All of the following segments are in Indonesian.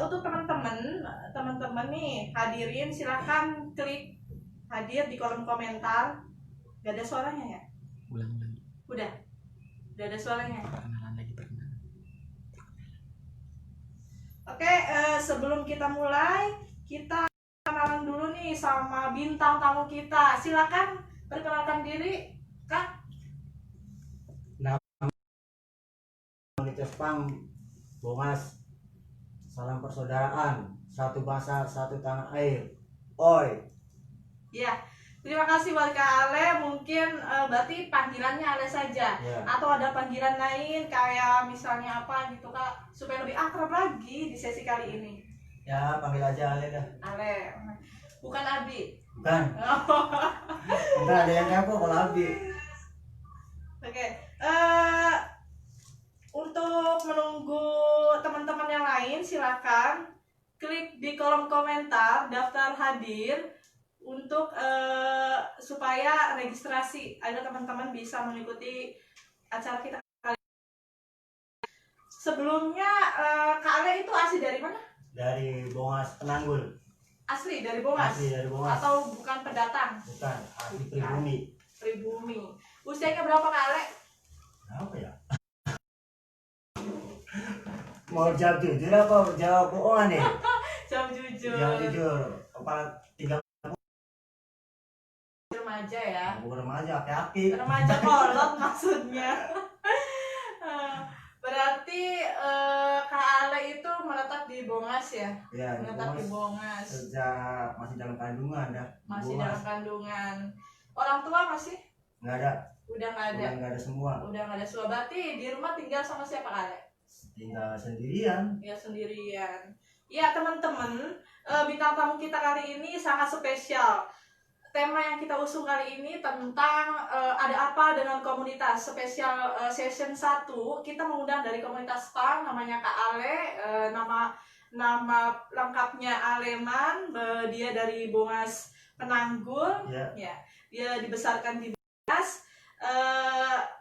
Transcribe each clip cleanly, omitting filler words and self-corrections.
Untuk teman-teman nih hadirin silahkan klik hadir di kolom komentar. Gak ada suaranya ya? Ulang lagi. Udah ada suaranya. Perkenalan lagi, perkenalan. Oke, sebelum kita mulai, kita kenalan dulu nih sama bintang tamu kita. Silakan perkenalkan diri, Kak. Komunitas PANG Bongas, salam persaudaraan, satu bangsa, satu tanah air. Oi. Ya, terima kasih buat Kak Ale. Mungkin berarti panggilannya Ale saja, atau ada panggilan lain kayak misalnya apa gitu Kak, supaya lebih akrab lagi di sesi kali ini. Ya, panggil aja Ale dah. Ale, bukan Abi. Bukan. Entar ada yang ngaku kalau Abi. Oke, untuk menunggu teman-teman yang lain, silakan klik di kolom komentar daftar hadir untuk supaya registrasi agar teman-teman bisa mengikuti acara kita kali ini. Sebelumnya Kak Ale itu asli dari mana? Dari Bongas Penanggul. Asli dari Bongas? Asli dari Bongas. Atau bukan pendatang? Bukan, asli pribumi. Pribumi. Usianya berapa Kak Ale? Apa ya? Mau jawab jujur apa jawab bohongan nih? Jawab jujur. Jawab jujur. Apa 3 remaja ya? Bukan remaja, aki-aki. Remaja kolot maksudnya. Berarti Kak Ale itu menetap di Bongas ya? Ya, menetap di Bongas. Sejak masih dalam kandungan dah. Masih dalam kandungan. Orang tua masih? Nggak ada. Udah nggak ada. Udah nggak ada semua. Udah nggak ada semua. Berarti di rumah tinggal sama siapa Kak Ale? Tinggal sendirian. Ya sendirian. Ya teman-teman, bintang tamu kita kali ini sangat spesial. Tema yang kita usung kali ini tentang ada apa dengan komunitas. Spesial session 1 kita mengundang dari komunitas PANG, namanya Kak Ale, nama lengkapnya Aleman, dia dari Bongas Penanggul, ya. Dia dibesarkan di Bongas.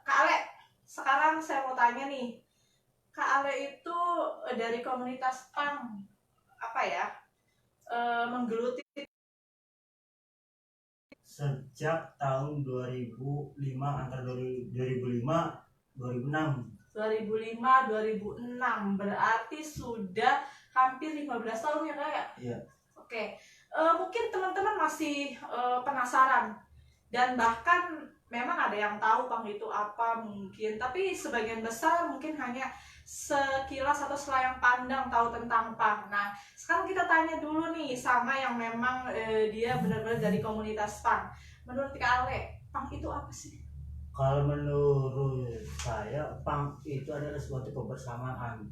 Kak Ale, sekarang saya mau tanya nih, Kak Ale itu dari komunitas PANG apa ya, menggeluti sejak tahun 2005, antara 2005 2006. 2006 berarti sudah hampir 15 tahun ya Kak ya? Iya. Oke, mungkin teman-teman masih penasaran dan bahkan memang ada yang tahu PANG itu apa mungkin, tapi sebagian besar mungkin hanya sekilas atau selayang pandang tahu tentang PANG. Nah, sekarang kita tanya dulu nih sama yang memang dia benar-benar dari komunitas PANG. Menurut Kak Ale, PANG itu apa sih? Kalau menurut saya, PANG itu adalah suatu kebersamaan.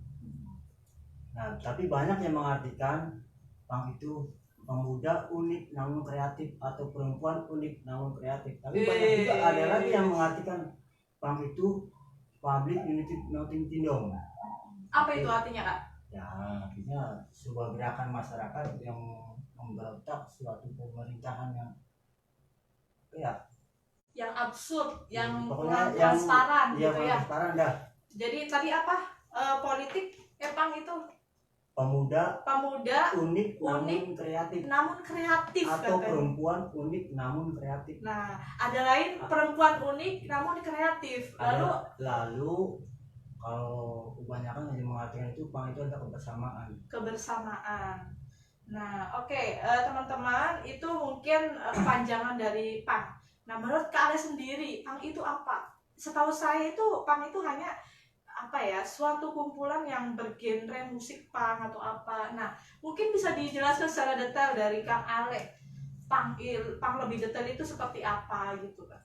Nah, tapi banyak yang mengartikan PANG itu pemuda unik namun kreatif, atau perempuan unik namun kreatif. Tapi banyak juga ada lagi yang mengartikan PANG itu Public Unity Noting Tindom. Apa itu artinya Kak? Ya, artinya sebuah gerakan masyarakat yang memberontak suatu pemerintahan yang absurd, yang kurang transparan gitu ya. Transparan dah. Jadi tadi apa? Politik PANG itu pemuda unik namun kreatif, atau katanya. Perempuan unik namun kreatif. Nah, ada lain perempuan unik namun kreatif. Lalu kalau kebanyakan yang mengartikan itu PANG itu adalah kebersamaan. Nah, oke, teman-teman, itu mungkin kepanjangan dari PANG. Nah, menurut Kak Ale sendiri, PANG itu apa? Setahu saya itu PANG itu hanya apa ya, suatu kumpulan yang bergenre musik PANG atau apa. Nah, mungkin bisa dijelaskan secara detail dari Kang Ale, PANG lebih detail itu seperti apa gitu Kak?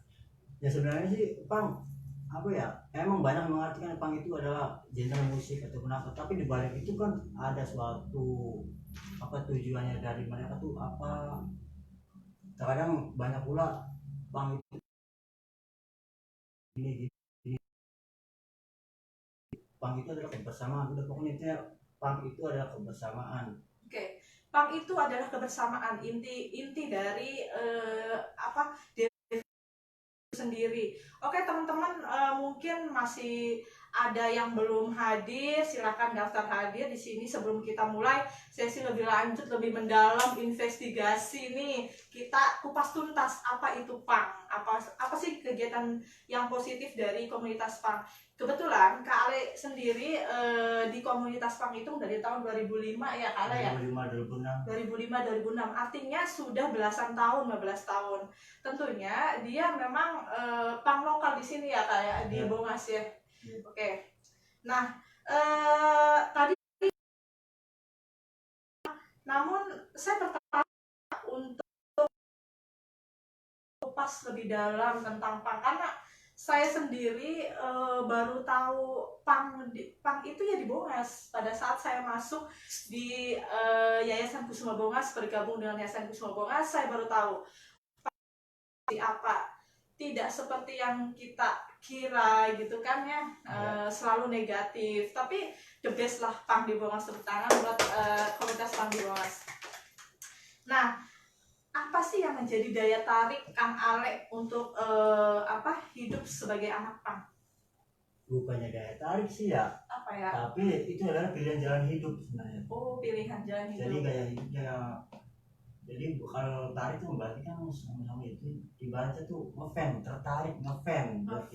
Ya sebenarnya sih PANG apa ya, emang banyak mengartikan PANG itu adalah genre musik atau kenapa, tapi di balik itu kan ada suatu apa tujuannya dari mereka tuh apa. Terkadang banyak pula PANG itu ini PANG itu adalah kebersamaan. Udah pokoknya PANG itu adalah kebersamaan. Oke, PANG itu adalah kebersamaan. Inti dari apa sendiri. Oke teman-teman, mungkin masih ada yang belum hadir, silakan daftar hadir di sini. Sebelum kita mulai sesi lebih lanjut, lebih mendalam investigasi nih, kita kupas tuntas apa itu PANG, apa sih kegiatan yang positif dari komunitas PANG. Kebetulan Kak Ale sendiri di komunitas PANG itu dari tahun 2005 ya Kak Ale ya? 2005 2006. Artinya sudah belasan tahun, 15 tahun. Tentunya dia memang PANG lokal di sini ya Kak ya, di Bongas ya. Oke. Nah, tadi namun saya tertarik untuk kupas lebih dalam tentang PANG karena saya sendiri baru tahu PANG itu ya di Bongas. Pada saat saya masuk di Yayasan Kusuma Bongas, bergabung dengan Yayasan Kusuma Bongas, saya baru tahu apa. Tidak seperti yang kita kira gitu kan ya, selalu negatif. Tapi the best lah PANG di Bongas, tepuk tangan buat komunitas PANG di Bongas. Nah, apa sih yang menjadi daya tarik Kang Ale untuk hidup sebagai anak PANG? Bukannya daya tarik sih ya, Apa ya? tapi itu adalah pilihan jalan hidup sebenarnya. Oh, pilihan jalan hidup. Jadi gaya hidupnya, jadi kalau tarik itu berarti kan sama-sama itu dibaca tuh ngefan, tertarik ngefan. Nah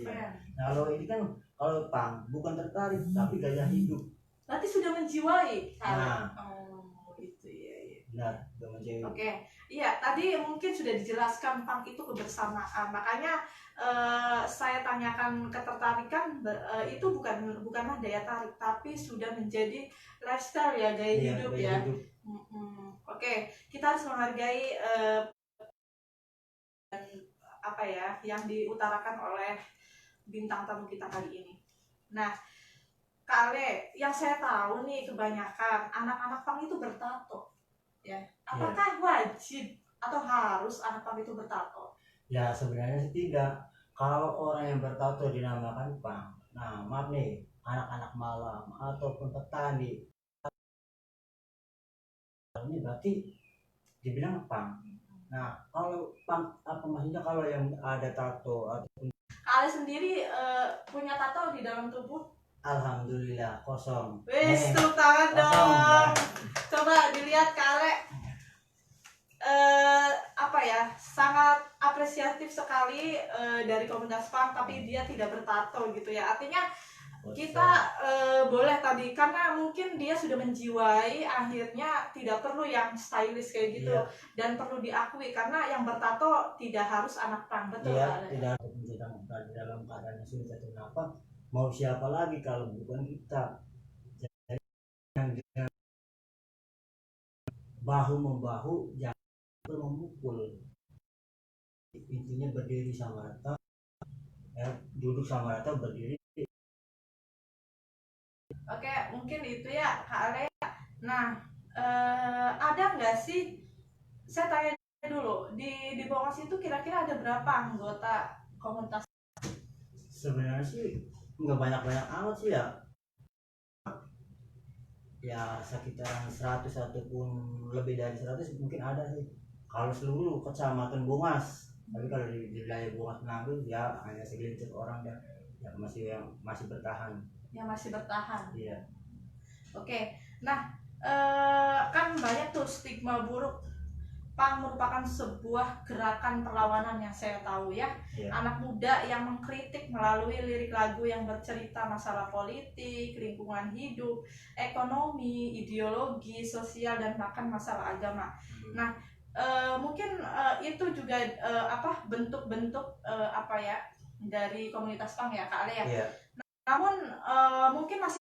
kalau ini kan kalau PANG bukan tertarik tapi gaya hidup. Berarti sudah menjiwai. Nah, itu ya. Benar, sudah menjiwai. Oke. Iya, tadi mungkin sudah dijelaskan PANG itu kebersamaan. Makanya saya tanyakan ketertarikan itu bukanlah daya tarik, tapi sudah menjadi lifestyle ya, gaya hidup ya. Oke, kita harus menghargai yang diutarakan oleh bintang tamu kita kali ini. Nah, Kak Ale, yang saya tahu nih kebanyakan anak-anak PANG itu bertato. Ya, apakah wajib atau harus anak PANG itu bertato? Ya sebenarnya sih tidak. Kalau orang yang bertato dinamakan PANG. Nah maaf nih, anak-anak malam ataupun petani, ini berarti dibilang PANG. Nah kalau PANG apa maksudnya kalau yang ada tato ataupun Kak Ale sendiri punya tato di dalam tubuh? Alhamdulillah kosong. Wis, tepuk tangan dong. Coba dilihat Kak Ale. Sangat apresiatif sekali dari komunitas PANG, tapi dia tidak bertato gitu ya. Artinya kita boleh tadi, karena mungkin dia sudah menjiwai, akhirnya tidak perlu yang stylish kayak gitu. Dan perlu diakui karena yang bertato tidak harus anak PANG, betul kan? Tidak dalam keadaan sulit atau apa, mau siapa lagi kalau bukan kita. Jadi yang bahu membahu, jangan memukul. Intinya berdiri sama rata, duduk sama rata, berdiri. Oke, mungkin itu ya Kak Ale. Nah, ada nggak sih, saya tanya dulu, di Bongas itu kira-kira ada berapa anggota komunitas? Sebenarnya sih nggak banyak-banyak amat sih ya. Ya sekitaran 100 ataupun lebih dari 100 mungkin ada sih. Kalau seluruh kecamatan Bongas, tapi kalau di wilayah Bongas Menantu ya hanya segelintir orang ya masih bertahan. Yang masih bertahan. Iya. Oke, nah kan banyak tuh stigma buruk. PANG merupakan sebuah gerakan perlawanan yang saya tahu ya. Anak muda yang mengkritik melalui lirik lagu yang bercerita masalah politik, lingkungan hidup, ekonomi, ideologi, sosial, dan bahkan masalah agama. Nah, mungkin itu juga bentuk-bentuk dari komunitas PANG ya Kak Ale ya. Namun mungkin masih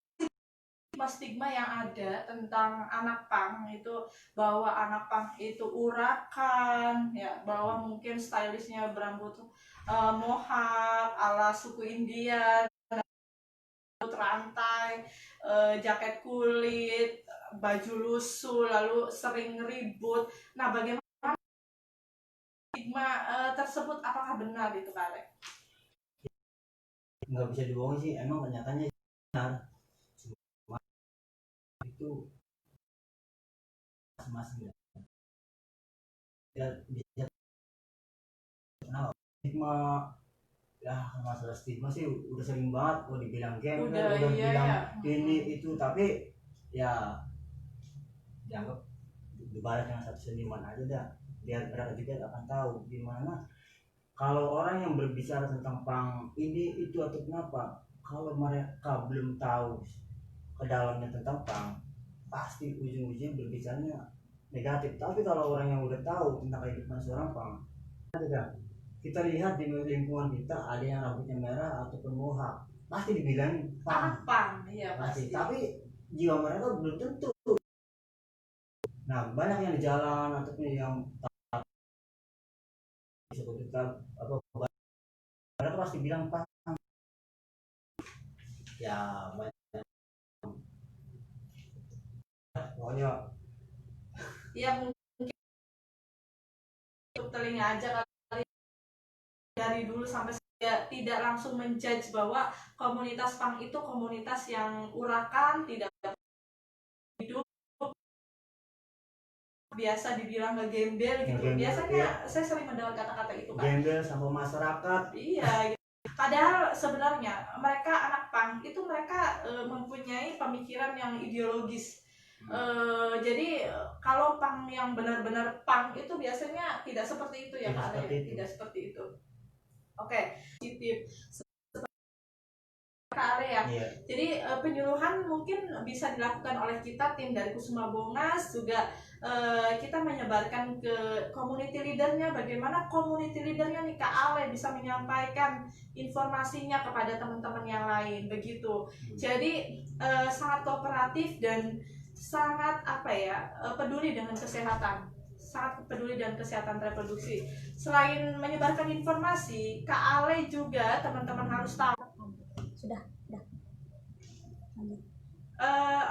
stigma yang ada tentang anak PANG itu, bahwa anak PANG itu urakan ya, bahwa mungkin stylishnya berambut mohawk ala suku India, rambut rantai, jaket kulit, baju lusuh, lalu sering ribut. Nah, bagaimana stigma tersebut, apakah benar itu Kak Ale? Nggak bisa dibohongi sih, emang kenyataannya benar. Itu masing-masing ya bisa stigma ya masalah stigma sih udah sering banget, dibilang gembel, Udah, udah iya bilang ya. ini itu, tapi ya dianggap dibalas dengan satu senyuman aja dah, biar mereka juga akan tahu gimana kalau orang yang berbicara tentang pang ini itu atau kenapa, kalau mereka belum tahu ke dalamnya tentang pang, pasti ujung-ujungnya berbicaranya negatif. Tapi kalau orang yang udah tahu tentang kehidupan seorang pang, kita lihat di lingkungan kita ada yang rambutnya merah ataupun mohak, pasti dibilang pang, Anak pang, iya pasti. pasti. Tapi jiwa mereka belum tentu. Nah, banyak yang di jalan ataupun yang sebutkan apa, mereka pasti bilang pang. Ya banyak, pokoknya Ya mungkin untuk telinga aja kali, dari dulu sampai saya tidak langsung menjudge bahwa komunitas pang itu komunitas yang urakan, tidak hidup, biasa dibilang ngegembel gitu. Ngegembel, Biasanya iya. saya sering mendengar kata-kata itu kan. gembel sama masyarakat. Iya, gitu. Padahal sebenarnya mereka anak pang itu mereka mempunyai pemikiran yang ideologis. Jadi kalau pang yang benar-benar pang itu biasanya tidak seperti itu ya Tidak Kak Ale? seperti itu. Tidak seperti itu. Oke, positif Kak Ale ya. Iya. Jadi penyuluhan mungkin bisa dilakukan oleh kita tim dari Kusuma Bongas, juga kita menyebarkan ke community leadernya, bagaimana community leadernya nih Kak Ale bisa menyampaikan informasinya kepada teman-teman yang lain begitu. Jadi sangat kooperatif dan sangat peduli dengan kesehatan, sangat peduli dengan kesehatan reproduksi. Selain menyebarkan informasi, Kak Ale juga teman-teman harus tahu. Sudah.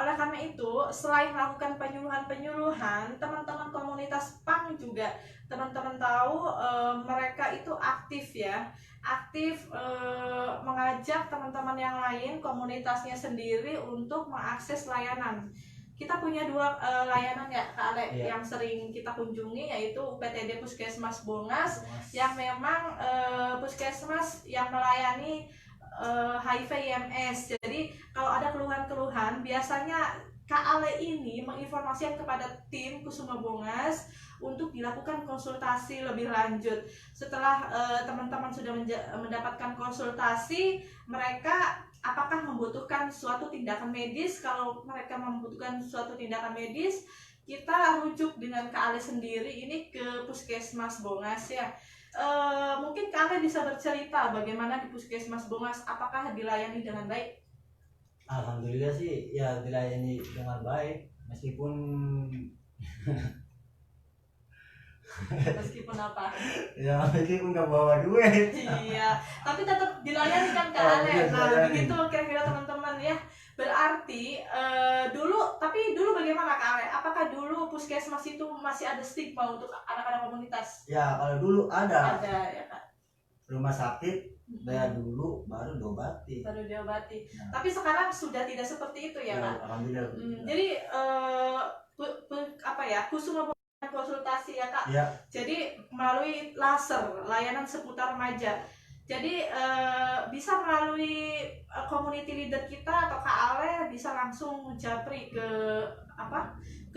Oleh karena itu, selain melakukan penyuluhan, teman-teman komunitas pang juga teman-teman tahu mereka itu aktif ya, aktif mengajak teman-teman yang lain, komunitasnya sendiri untuk mengakses layanan. Kita punya dua layanan ya Kak Ale, Iya. yang sering kita kunjungi, yaitu PTD Puskesmas Bongas, yang memang puskesmas yang melayani HIV IMS. Jadi kalau ada keluhan-keluhan, biasanya Kak Ale ini menginformasikan kepada tim Kusuma Bongas untuk dilakukan konsultasi lebih lanjut. Setelah teman-teman sudah mendapatkan konsultasi, mereka apakah membutuhkan suatu tindakan medis. Kalau mereka membutuhkan suatu tindakan medis, kita rujuk dengan Kak Ale sendiri ini ke Puskesmas Bongas ya. Mungkin Kak Ale bisa bercerita bagaimana di Puskesmas Bongas, apakah dilayani dengan baik? Alhamdulillah sih ya dilayani dengan baik, meskipun Meskipun apa? ya meskipun nggak bawa duit. Iya, tapi tetap dilayani kan Kak Oh, Ale. iya, Nah, dilayani. begitu kira-kira teman-teman ya. Berarti dulu bagaimana Kak Ale? Apakah dulu puskesmas itu masih ada stigma untuk anak-anak komunitas? Ya kalau dulu ada Ada ya Kak. rumah sakit, bayar dulu baru diobati. Baru diobati. Nah. Tapi sekarang sudah tidak seperti itu ya Kak. Alhamdulillah. Jadi Kusuma konsultasi ya Kak. Ya. Jadi melalui laser, layanan seputar remaja. Jadi bisa melalui community leader kita atau Kak Ale bisa langsung japri ke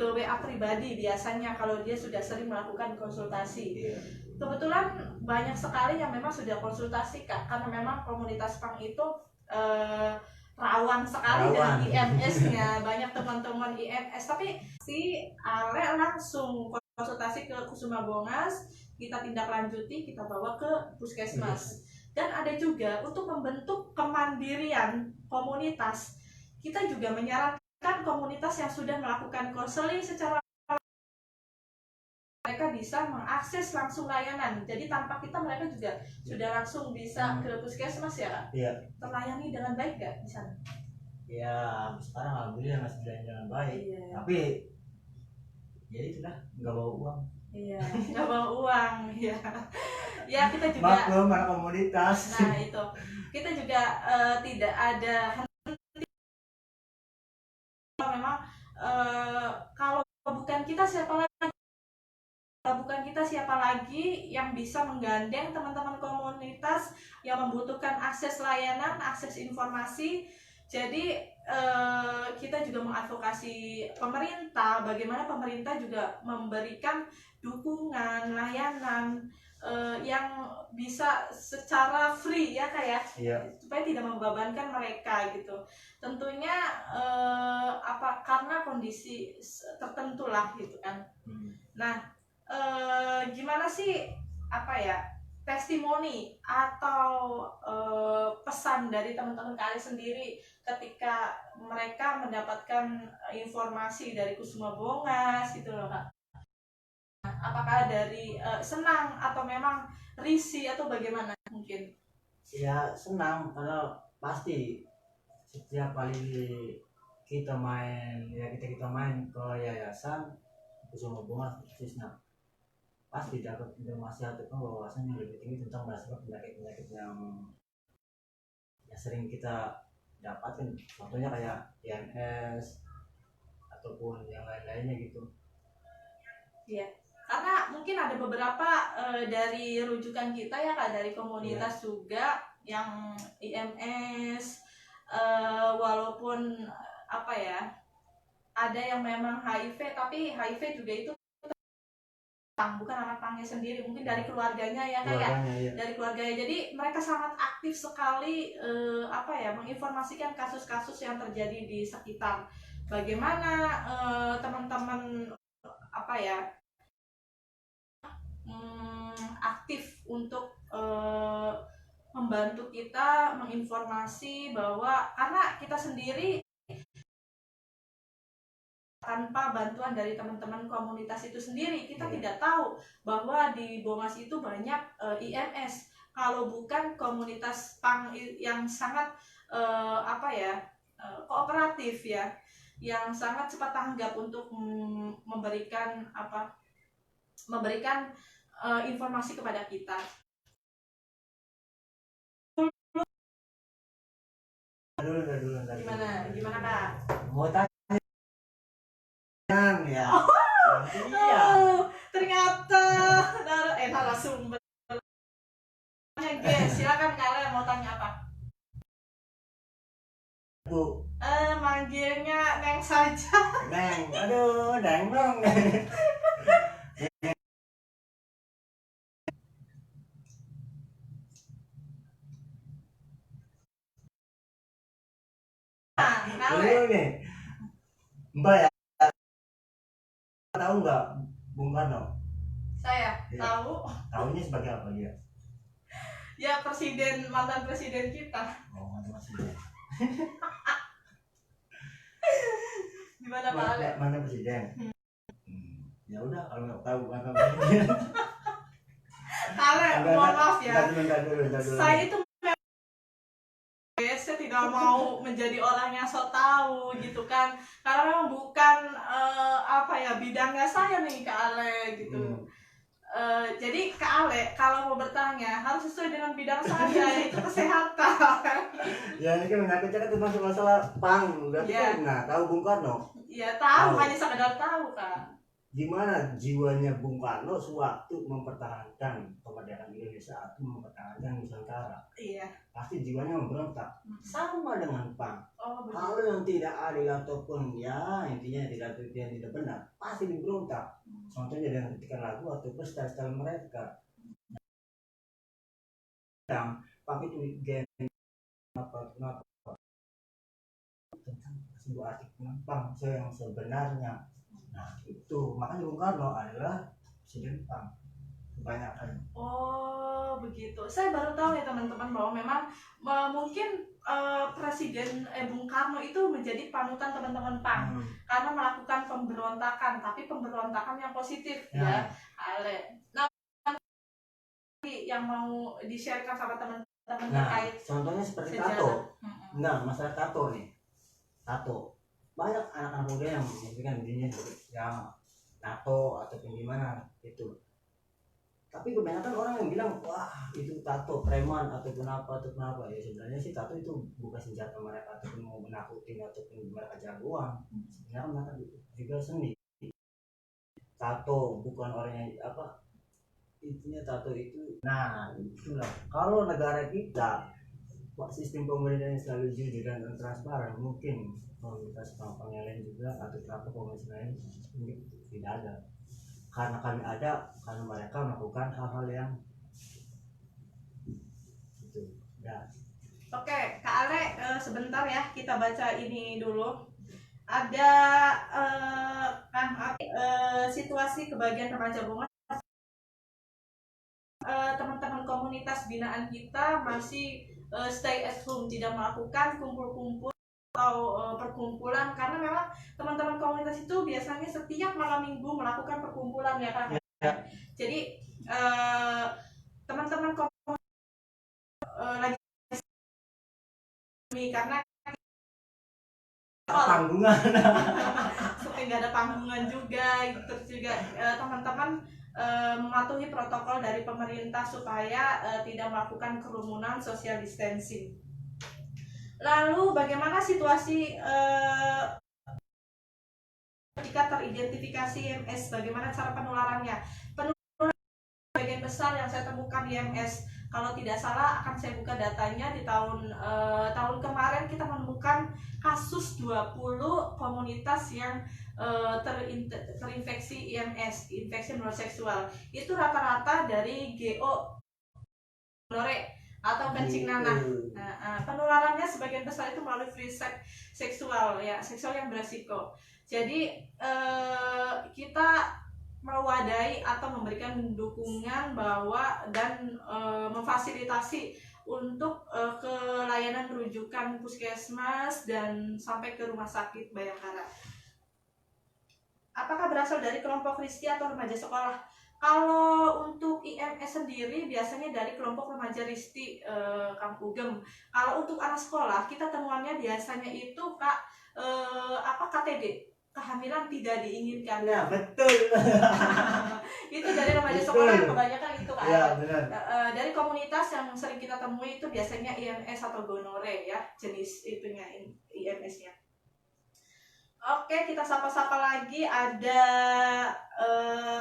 WA pribadi biasanya kalau dia sudah sering melakukan konsultasi. Iya. Kebetulan banyak sekali yang memang sudah konsultasi Kak, karena memang komunitas pang itu rawan sekali dengan IMS-nya, banyak teman-teman IMS. Tapi si Ale langsung konsultasi ke Kusuma Bongas, kita tindak lanjuti, kita bawa ke puskesmas. Dan ada juga untuk membentuk kemandirian komunitas, kita juga menyarankan komunitas yang sudah melakukan konseling secara mereka bisa mengakses langsung layanan. Jadi tanpa kita, mereka juga sudah langsung bisa ke puskesmas ya Kak? Iya. Terlayani dengan baik gak di sana? Ya sekarang alhamdulillah masih dilayani dengan baik. Iya. Tapi ya itulah, nggak bawa uang. Iya, nggak bawa uang. Ya, ya kita juga. Maklum anak komunitas. Nah itu, kita juga tidak ada henti. Memang kalau bukan kita siapa lagi? Kalau bukan kita siapa lagi yang bisa menggandeng teman-teman komunitas yang membutuhkan akses layanan, akses informasi. Jadi kita juga mengadvokasi pemerintah, bagaimana pemerintah juga memberikan dukungan layanan yang bisa secara free ya Kak ya, Iya. supaya tidak membebankan mereka gitu. Tentunya karena kondisi tertentu lah gitu kan. Nah, gimana sih testimoni atau pesan dari teman-teman kalian sendiri ketika mereka mendapatkan informasi dari Kusuma Bongas gitu loh Kak? Apakah dari senang atau memang risih atau bagaimana mungkin? Ya senang, karena pasti setiap kali kita main ke yayasan Kusuma Bongas khususnya, pasti dapat informasi ataupun wawasan yang lebih tinggi tentang penyakit-penyakit yang sering kita dapatkan, contohnya kayak IMS ataupun yang lain-lainnya gitu. Iya, karena mungkin ada beberapa dari rujukan kita ya Kak, dari komunitas juga yang IMS, walaupun ada yang memang HIV, tapi HIV juga itu bukan anak pangnya sendiri, mungkin dari keluarganya ya Kak ya, dari keluarganya. Jadi mereka sangat aktif sekali menginformasikan kasus-kasus yang terjadi di sekitar. Bagaimana teman-teman aktif untuk membantu kita menginformasi bahwa karena kita sendiri tanpa bantuan dari teman-teman komunitas itu sendiri kita tidak tahu bahwa di Bongas itu banyak IMS kalau bukan komunitas pang yang sangat kooperatif ya, yang sangat cepat tanggap untuk memberikan informasi kepada kita. Gimana Kak? Mau tanya ya. Iya. Ternyata narasumber. Silakan kalian mau tanya apa? Bu. Manggilnya Neng saja. Neng, aduh, Neng dong. Dulu nih, Mbak ya, tahu nggak Bung Karno? Saya tahu. Tahunya sebagai apa dia? Ya mantan presiden kita. Oh, mantan presiden. Gimana Pak Ale? Mantan presiden. Ya udah, kalau nggak tahu mantan presiden. Ale, mohon maaf ya. Dulu. Saya itu saya tidak mau menjadi orang yang sok tahu gitu kan, karena memang bukan bidangnya saya nih Kak Ale gitu. Jadi Kak Ale kalau mau bertanya harus sesuai dengan bidang saya, yaitu kesehatan. Ya ini kan menyangkut tentang masalah pang, berarti kan tahu Bung Karno? Iya tahu, hanya sekedar tahu Kak. Gimana jiwanya Bung Karno sewaktu mempertahankan kemerdekaan Indonesia atau mempertahankan Nusantara? Iya. Pasti jiwanya memberontak. Sama dengan PAN. Kalau yang tidak adil ataupun ya intinya tidak benar, pasti diberontak. Contohnya dengan ketika lagu ataupun style mereka. Yang PAN itu gen kenapa tentang sebuah arti PAN yang sebenarnya. Nah itu makanya Bung Karno adalah presiden PAN kebanyakan. Oh begitu, saya baru tahu ya teman-teman bahwa memang mungkin presiden Bung Karno itu menjadi panutan teman-teman PAN karena melakukan pemberontakan, tapi pemberontakan yang positif ya Ale. Nah yang mau di-sharekan sama teman-teman terkait contohnya seperti sejarah. tato. Nah masalah tato nih, tato banyak anak-anak muda yang memberikan dirinya yang tato ataupun gimana itu, tapi kebanyakan orang yang bilang wah itu tato preman ataupun apa ya sebenarnya sih tato itu bukan senjata mereka ataupun mau menakutin ataupun mereka jagoan. Sebenarnya mereka juga seni. Tato bukan orang yang itunya tato itu. Nah itulah kalau negara kita sistem pemerintahnya selalu jujur dan transparan, mungkin komunitas pang yang lain juga atau kelompok komunitas lain ini tidak ada. Karena kami ada, karena mereka melakukan hal-hal yang itu ya. Oke, Kak Ale, sebentar ya kita baca ini dulu. Ada situasi kebahagiaan remaja Bunga. Teman-teman komunitas binaan kita masih stay at home, tidak melakukan kumpul-kumpul atau perkumpulan, karena memang teman-teman komunitas itu biasanya setiap malam minggu melakukan perkumpulan ya kan. Jadi teman-teman komunitas lagi karena Tanggungan supaya nggak ada panggungan juga, terus juga teman-teman mematuhi protokol dari pemerintah supaya tidak melakukan kerumunan, social distancing. Lalu bagaimana situasi ketika teridentifikasi IMS, bagaimana cara penularannya? Penularan bagian besar yang saya temukan IMS, kalau tidak salah akan saya buka datanya di tahun kemarin kita menemukan kasus 20 komunitas yang terinfeksi IMS, infeksi menular seksual. Itu rata-rata dari GO gonore atau kencing nanah. Nah, penularannya sebagian besar itu melalui free sex seksual ya, seksual yang beresiko. Jadi kita mewadahi atau memberikan dukungan bahwa dan memfasilitasi untuk ke layanan rujukan puskesmas dan sampai ke rumah sakit Bayangkara. Apakah berasal dari kelompok Kristi atau remaja sekolah? Kalau untuk IMS sendiri biasanya dari kelompok remaja Risti Kang Ugem. Kalau untuk anak sekolah kita temuannya biasanya itu KTD, kehamilan tidak diinginkan. ya betul. Itu dari remaja sekolah kebanyakan itu kan. Ya, benar. Dari komunitas yang sering kita temui itu biasanya IMS atau gonore ya, jenis itunya IMS-nya. Oke, kita sapa-sapa lagi. Ada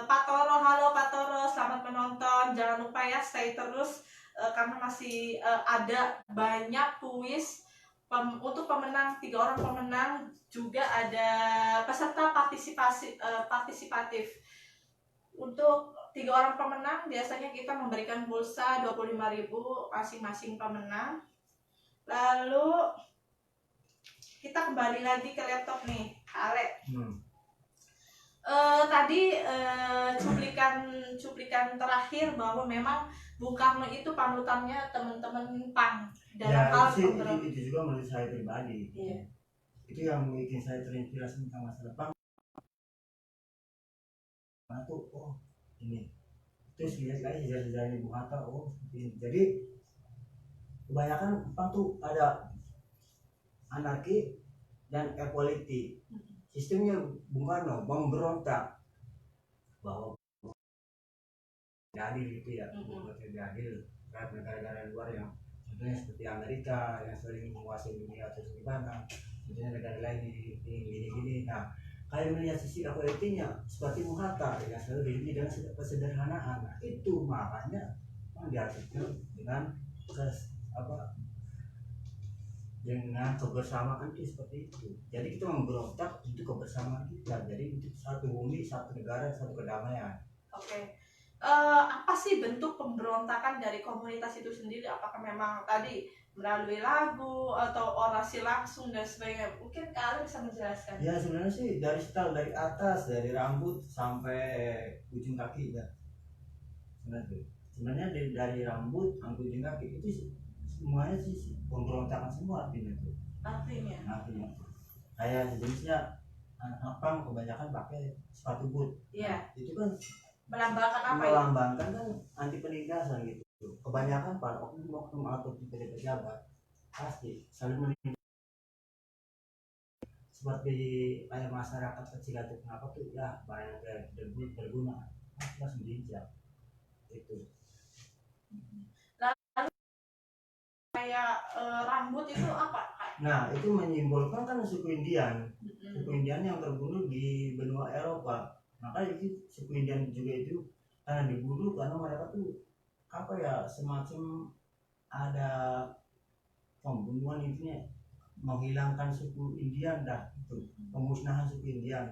Pak Toro. Halo Pak Toro, selamat menonton. Jangan lupa ya stay terus karena masih ada banyak kuis untuk pemenang, 3 orang pemenang, juga ada peserta partisipatif. Untuk 3 orang pemenang biasanya kita memberikan pulsa 25.000 masing-masing pemenang. Lalu kita kembali lagi ke laptop nih, Ale. Tadi cuplikan terakhir bahwa memang Bung Karno itu panutannya teman-teman PAN dalam hal itu juga menurut saya pribadi. Iya. Itu yang bikin saya terinspirasi tentang masalah PAN. Oh ini, terus lihat lagi sejarah-sejarahnya Bung Hatta. Oh ini. Jadi kebanyakan PAN tuh ada anarki dan equality. Sistemnya Bung Karno memberontak bahwa tidak adil gitu ya, tidak adil terhadap negara-negara luar yang contohnya seperti Amerika yang sering menguasai dunia atau gimana, contohnya negara lain gini. Nah, kalian melihat sisi equality-nya seperti Bung Hatta yang selalu diri dengan kesederhanaan. Nah, itu makanya diartikan dengan dengan kebersamaan itu seperti itu. Jadi kita memberontak untuk kebersamaan kita. Jadi untuk satu bumi, satu negara, satu kedamaian. Oke. Apa sih bentuk pemberontakan dari komunitas itu sendiri? Apakah memang tadi melalui lagu atau orasi langsung dan sebagainya? Mungkin kalian bisa menjelaskan. Ya sebenarnya sih dari style, dari atas, dari rambut sampai ujung kaki ya. Sebenarnya dari rambut sampai ujung kaki itu semuanya sih pemberontakan semua artinya tuh. Artinya kayak jenisnya anak kebanyakan pakai sepatu boot. Iya. Itu kan melambangkan apa? Melambangkan kan anti penindasan gitu. Kebanyakan para oknum atau pejabat pasti selalu seperti kayak masyarakat kecil atau kenapa tuh ya barang berguna langsung diinjak itu. Lalu kayak rambut itu apa? Nah itu menyimbolkan kan suku Indian. Suku Indian yang terbunuh di benua Eropa. Maka itu suku Indian juga itu karena diburu karena mereka tuh apa ya, semacam ada pembunuhan, intinya menghilangkan suku Indian dah, itu pemusnahan suku Indian.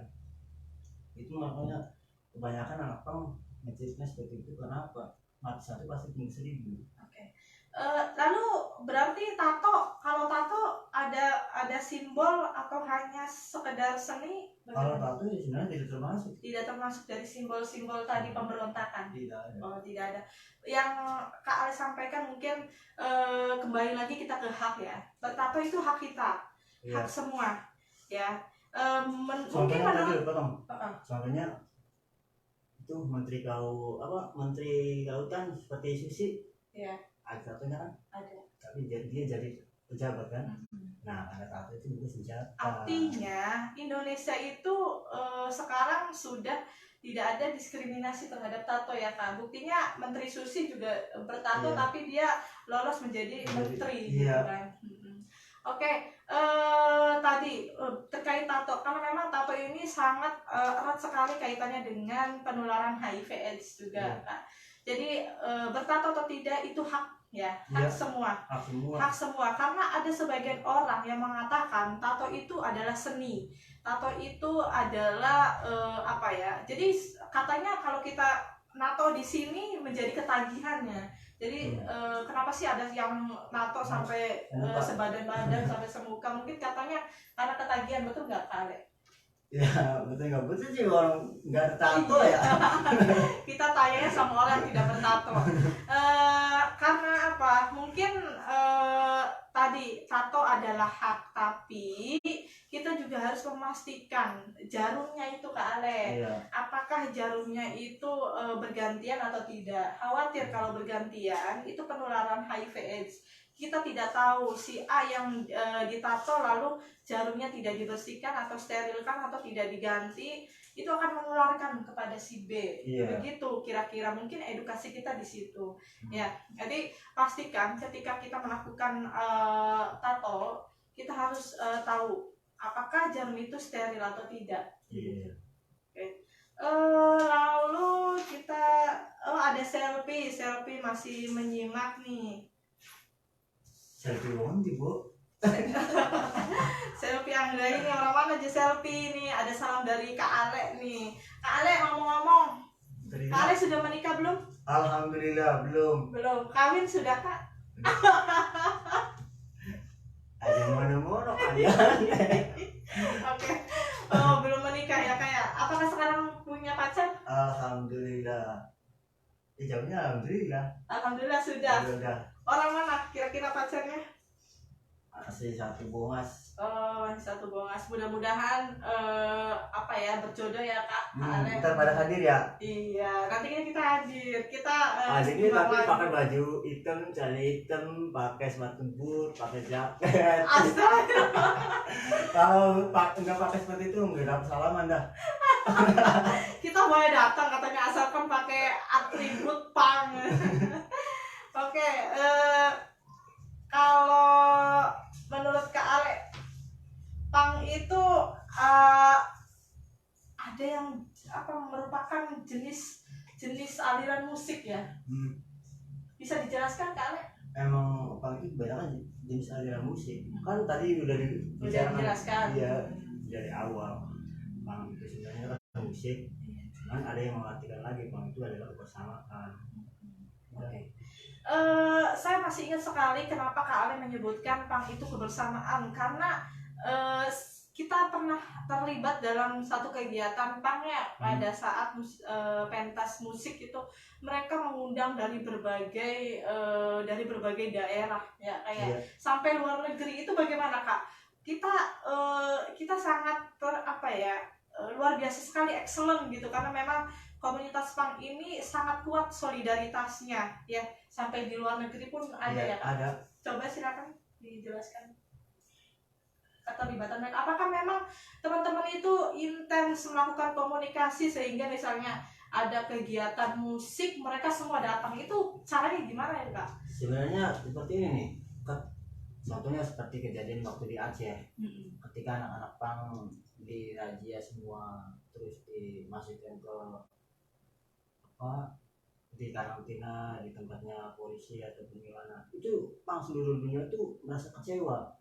Itu makanya kebanyakan anak pang ngecitnya seperti itu. Kenapa? Mati satu pasti bunuh seribu. Oke. Lalu berarti tato, kalau tato ada simbol atau hanya sekedar seni? Kalau Bagaimana? tato ya sebenarnya tidak termasuk. Tidak termasuk dari simbol-simbol tadi pemberontakan. Tidak ada. Oh, tidak ada. Yang Kak Ale sampaikan mungkin kembali lagi kita ke hak ya. Bertato itu hak kita, Iya. hak semua, ya. Mungkin Contohnya tadi menurut potong. Heeh. Contohnya itu menteri kelautan seperti Susi. ya Ada tatonya kan, ada. tapi dia jadi pejabat kan. Mhm. Nah, ada tato itu juga senjata. Artinya Indonesia itu sekarang sudah tidak ada diskriminasi terhadap tato ya Kak. Buktinya Menteri Susi juga bertato Iya. tapi dia lolos menjadi menteri gitu iya. kan. Oke, tadi terkait tato, karena memang tato ini sangat erat sekali kaitannya dengan penularan HIV/AIDS juga Iya. Kak. Jadi bertato atau tidak itu hak ya, hak Iya. semua. Hak semua. Hak semua, karena ada sebagian orang yang mengatakan tato itu adalah seni, tato itu adalah apa ya, jadi katanya kalau kita nato di sini menjadi ketagihannya. Jadi kenapa sih ada yang nato sampai sebadan-badan sampai semuka, mungkin katanya karena ketagihan, betul nggak Kak Ale? Ya betul, nggak betul sih orang nggak ada tato ya. Kita tanyanya sama orang yang tidak bertato. Karena apa? Mungkin tadi tato adalah hak, tapi kita juga harus memastikan jarumnya itu Kak Ale. Iya. Apakah jarumnya itu bergantian atau tidak? Khawatir kalau bergantian itu penularan HIV/AIDS. Kita tidak tahu si A yang ditato lalu jarumnya tidak dibersihkan atau sterilkan atau tidak diganti, itu akan menularkan kepada si B. Iya. Begitu kira-kira, mungkin edukasi kita di situ. Ya, jadi pastikan ketika kita melakukan tato, kita harus tahu apakah jarum itu steril atau tidak. Iya. Lalu kita ada selfie masih menyimak nih. Selfie wondi bu. Selfie Angga ini, orang mana aja selfie ini? Ada salam dari Kak Ale nih. Kak Ale, ngomong-ngomong, Kak Ale sudah menikah belum? Alhamdulillah belum. Belum. Kawin sudah Kak? Ada mono-mono ada. Oke. Oh, belum menikah ya Kak ya? Apakah sekarang punya pacar? Alhamdulillah. Jawabnya alhamdulillah. Alhamdulillah sudah. Udah. Orang mana kira-kira pacarnya? Masih satu bongas. Oh, masih satu bongas. Mudah-mudahan apa ya, berjodoh ya Kak. Ale. Ntar pada hadir ya. Iya, nanti kan kita hadir. Kita Hadirnya tapi lagi. pakai baju hitam, celana hitam, pakai sepatu boot, pakai jaket. Astaga. Kalau nggak pakai seperti itu nggak dapat salaman dah. Kita boleh datang katanya asalkan pakai atribut pang. Oke, kalau menurut Kak Ale, pang itu ada yang apa merupakan jenis aliran musik ya? Bisa dijelaskan Kak Ale? Emang pang itu kebanyakan jenis aliran musik. Kan tadi udah dijelaskan. Iya, dari awal. Pang itu sebenarnya kan musik. Cuman ada yang mengartikan lagi pang itu adalah kebersamaan. Oke. Saya masih ingat sekali kenapa Kak Ale menyebutkan pang itu kebersamaan, karena kita pernah terlibat dalam satu kegiatan pang ya, pada saat pentas musik itu mereka mengundang dari berbagai daerah ya, kayak sampai luar negeri. Itu bagaimana Kak? Kita sangat luar biasa sekali, excellent gitu, karena memang komunitas pang ini sangat kuat solidaritasnya ya, sampai di luar negeri pun ada ya Kak? Ada. Coba silakan dijelaskan keterlibatan mereka. Apakah memang teman-teman itu intens melakukan komunikasi sehingga misalnya ada kegiatan musik mereka semua datang, itu caranya gimana ya Kak? Sebenarnya seperti ini nih. Contohnya seperti kejadian waktu di Aceh. Ketika anak-anak pang dirazia semua, terus dimasukkan ke di karantina di tempatnya polisi ataupun gimana, itu pang seluruh dunia tuh merasa kecewa.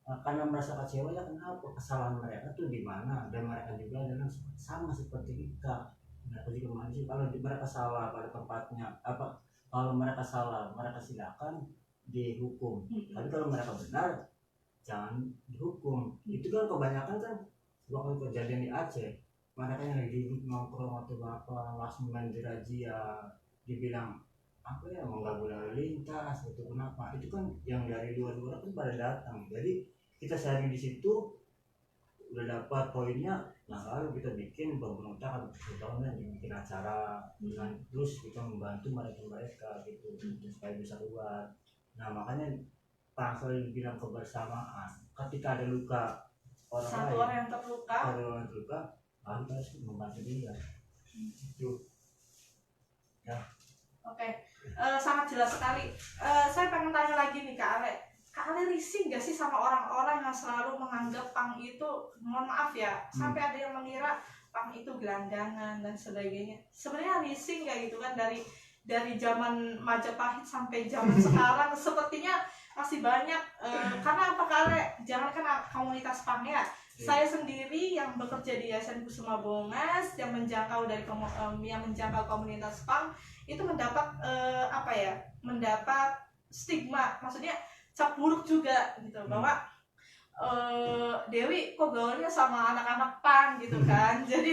Karena merasa kecewa ya kenapa, kesalahan mereka tuh di mana, dan mereka juga dengan sama seperti kita. Mereka juga manusia, kalau mereka salah pada tempatnya apa, kalau mereka salah mereka silakan dihukum, tapi kalau mereka benar jangan dihukum. Itu kan kebanyakan kan waktu kejadian di Aceh, mereka yang lagi duduk nongkrong atau apa langsung main dirazia, dibilang apa ya, mengganggu lalu lintas atau kenapa. Itu kan yang dari luar-luar kan pada datang, jadi kita sharing di situ udah dapat poinnya. Nah lalu kita bikin pemberontakan dan bikin acara dengan terus kita membantu mereka gitu supaya bisa keluar. Nah makanya Pak selalu bilang kebersamaan. Ketika ada luka orang Satu lain, orang yang terluka. ada orang yang terluka, lalu kita harus membantu dia. Itu ya. Oke, sangat jelas sekali. Saya pengen tanya lagi nih Kak Ale. Kak Ale risih nggak sih sama orang-orang yang selalu menganggap pang itu, mohon maaf ya, sampai ada yang mengira pang itu gelandangan dan sebagainya. Sebenarnya risih nggak gitu kan, dari zaman Majapahit sampai zaman sekarang sepertinya masih banyak. Karena apa Kak Ale? Jangankan komunitas pang ya. Saya sendiri yang bekerja di Yayasan Kusuma Bongas yang menjangkau komunitas pang itu mendapat mendapat stigma, maksudnya cap buruk juga gitu, bahwa Dewi kok gaulnya sama anak-anak pang gitu kan. Jadi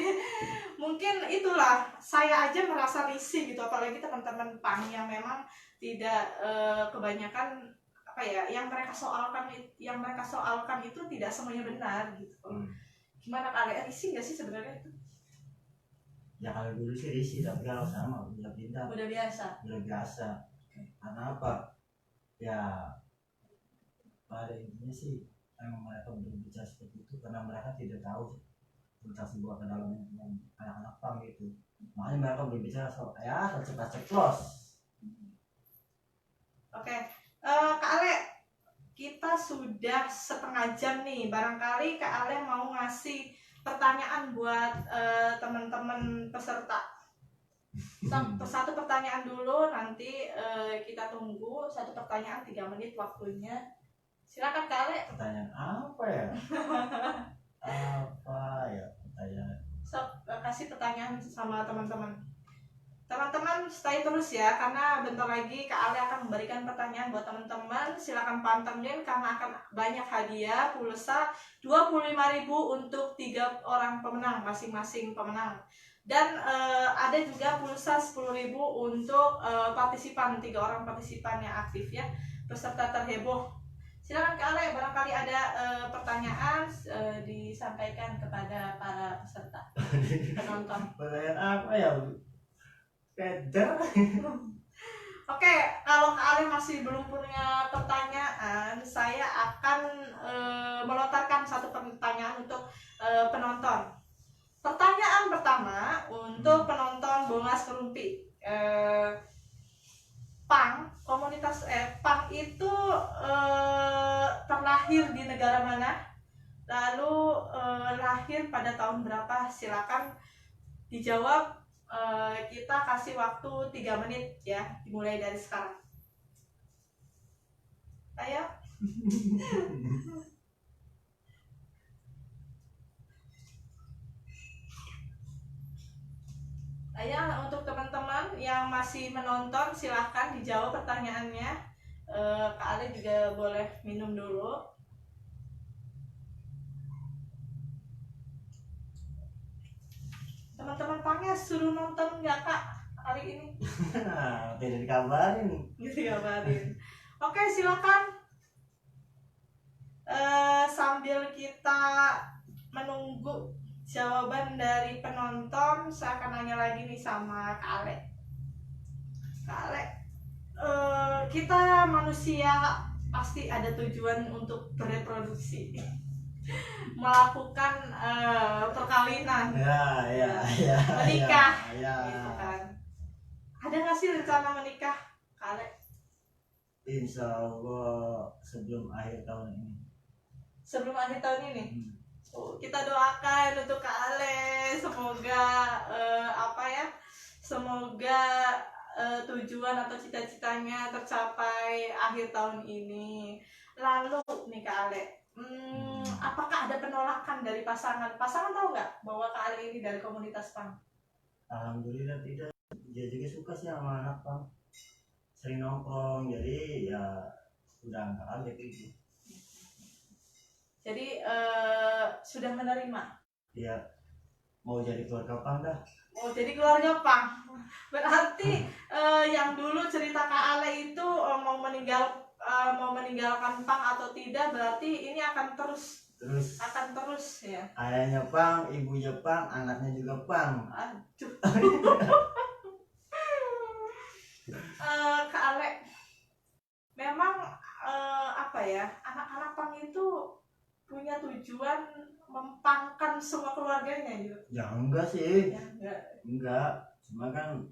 mungkin itulah saya aja merasa risih gitu, apalagi teman-teman pang yang memang tidak kebanyakan yang mereka soalkan itu tidak semuanya benar gitu. Gimana kalian, risih nggak sih sebenarnya itu? Ya kalau dulu sih risih, tapi kalau sama udah pindah, Udah biasa. Karena apa ya, pada intinya sih emang mereka berbicara seperti itu karena mereka tidak tahu tentang sebuah kedalaman dengan anak-anak pang gitu. Makanya mereka berbicara soal ya ceplos. Oke, Kak Ale, kita sudah setengah jam nih. Barangkali Kak Ale mau ngasih pertanyaan buat teman-teman peserta. Satu pertanyaan dulu, nanti kita tunggu satu pertanyaan 3 menit waktunya. Silakan Kak Ale. Pertanyaan apa ya? Pertanyaan. Kasih pertanyaan sama teman-teman. Teman-teman stay terus ya, karena bentar lagi Kak Ale akan memberikan pertanyaan buat teman-teman. Silakan pantengin karena akan banyak hadiah pulsa 25.000 untuk 3 orang pemenang, masing-masing pemenang. Dan ada juga pulsa 10.000 untuk partisipan, 3 orang partisipan yang aktif ya, peserta terheboh. Silakan Kak Ale, barangkali ada pertanyaan disampaikan kepada para peserta penonton. Pertanyaan apa ya? Peder. Oke, kalau Kak Ale masih belum punya pertanyaan, saya akan melontarkan satu pertanyaan untuk penonton. Pertanyaan pertama untuk penonton Bongas Kerumpi. Komunitas pang itu terlahir di negara mana? Lalu lahir pada tahun berapa? Silakan dijawab. Kita kasih waktu 3 menit ya, dimulai dari sekarang. Ayo. Ayo, untuk teman-teman yang masih menonton silahkan dijawab pertanyaannya. Kak Ale juga boleh minum dulu. Teman-teman pangnya suruh nonton nggak Kak hari ini? Tidak dikabarin. Dikabarin. Oke, silakan. Sambil kita menunggu jawaban dari penonton, saya akan nanya lagi nih sama Kak Ale. Kak Ale, kita manusia pasti ada tujuan untuk bereproduksi, melakukan perkawinan, menikah, gitu kan. Ada nggak sih rencana menikah, Kak Ale? Insya Allah sebelum akhir tahun ini. Sebelum akhir tahun ini? Kita doakan untuk Kak Ale, semoga semoga tujuan atau cita-citanya tercapai akhir tahun ini. Lalu nih Kak Ale, apakah ada penolakan dari pasangan? Pasangan tahu nggak bahwa Kak Ale ini dari komunitas PANG? Alhamdulillah tidak. Dia juga suka sih sama anak Bang. Sering nongkrong, jadi ya udah nggak kaget gitu. Jadi sudah menerima. Dia mau jadi keluarga Bang dah. Oh, jadi keluarga PANG. Berarti yang dulu cerita Kak Ale itu mau meninggalkan PANG atau tidak, berarti ini akan terus Terus ya. ayahnya Pang, ibunya Pang, anaknya juga Pang. Aduh. Kak Ale, memang apa ya, anak-anak PANG itu punya tujuan mempangkan semua keluarganya gitu. Ya enggak sih, Ya, enggak. Cuma kan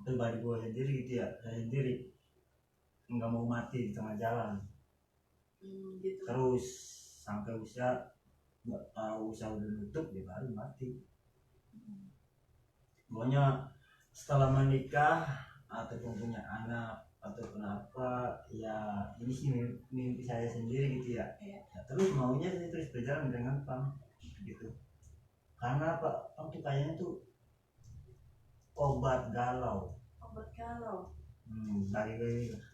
pribadi gue sendiri gitu ya, saya sendiri enggak mau mati di tengah jalan. gitu. Terus sampai usia nggak tahu usia udah nutup dia baru mati. Pokoknya setelah menikah ataupun punya anak atau kenapa ya ini sih mimpi saya sendiri gitu ya. Iya. Ya, terus maunya saya terus berjalan dengan Pang gitu. Karena apa? Pang tuh kayaknya tuh obat galau. Obat galau. Dari